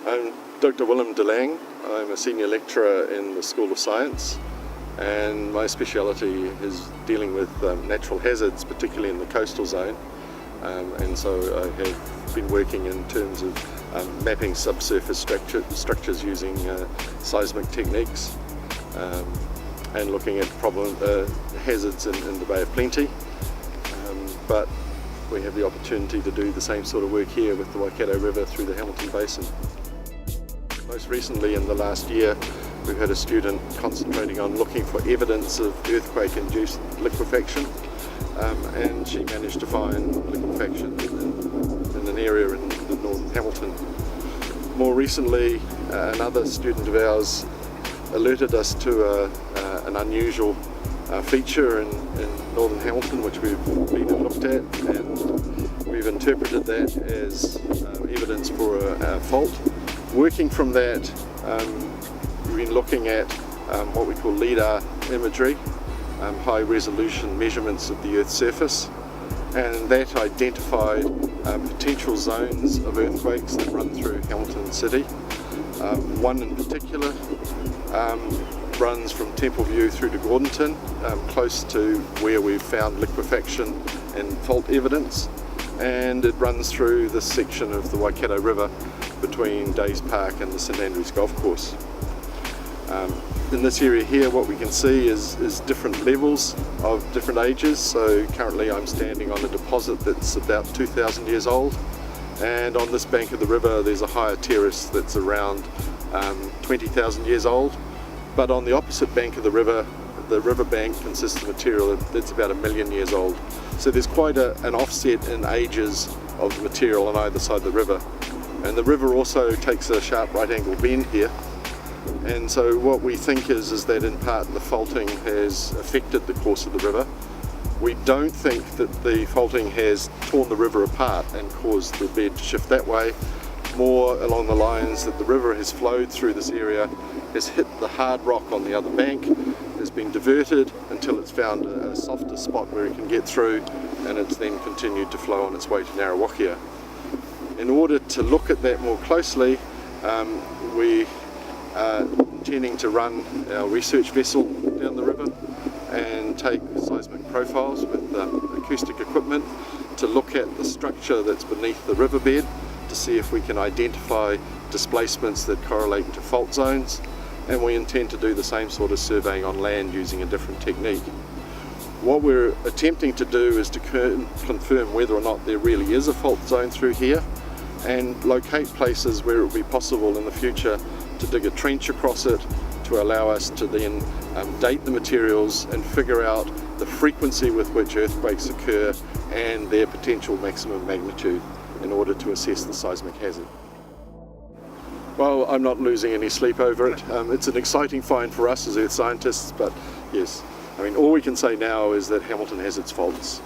I'm Dr. Willem de Lange. I'm a senior lecturer in the School of Science, and my speciality is dealing with natural hazards, particularly in the coastal zone. And so I have been working in terms of mapping subsurface structures using seismic techniques and looking at hazards in the Bay of Plenty. But we have the opportunity to do the same sort of work here with the Waikato River through the Hamilton Basin. Most recently, in the last year, we've had a student concentrating on looking for evidence of earthquake-induced liquefaction, and she managed to find liquefaction in an area in the northern Hamilton. More recently, another student of ours alerted us to an unusual feature in northern Hamilton, which we've been and looked at, and we've interpreted that as evidence for a fault. Working from that, we've been looking at what we call LIDAR imagery, high resolution measurements of the Earth's surface, and that identified potential zones of earthquakes that run through Hamilton City. One in particular runs from Temple View through to Gordonton, close to where we've found liquefaction and fault evidence, and it runs through this section of the Waikato River between Days Park and the St Andrews Golf Course. In this area here, what we can see is different levels of different ages. So currently I'm standing on a deposit that's about 2,000 years old, and on this bank of the river there's a higher terrace that's around 20,000 years old. But on the opposite bank of the river bank consists of material that's about 1 million years old. So there's quite an offset in ages of the material on either side of the river. And the river also takes a sharp right angle bend here. And so what we think is that in part the faulting has affected the course of the river. We don't think that the faulting has torn the river apart and caused the bed to shift that way. More along the lines that the river has flowed through this area, has hit the hard rock on the other bank, has been diverted until it's found a softer spot where it can get through, and it's then continued to flow on its way to Narrawakia. In order to look at that more closely, we are intending to run our research vessel down the river and take seismic profiles with acoustic equipment to look at the structure that's beneath the riverbed to see if we can identify displacements that correlate to fault zones, and we intend to do the same sort of surveying on land using a different technique. What we're attempting to do is to confirm whether or not there really is a fault zone through here, and locate places where it will be possible in the future to dig a trench across it to allow us to then date the materials and figure out the frequency with which earthquakes occur and their potential maximum magnitude in order to assess the seismic hazard. Well, I'm not losing any sleep over it. It's an exciting find for us as earth scientists, but yes, I mean, all we can say now is that Hamilton has its faults.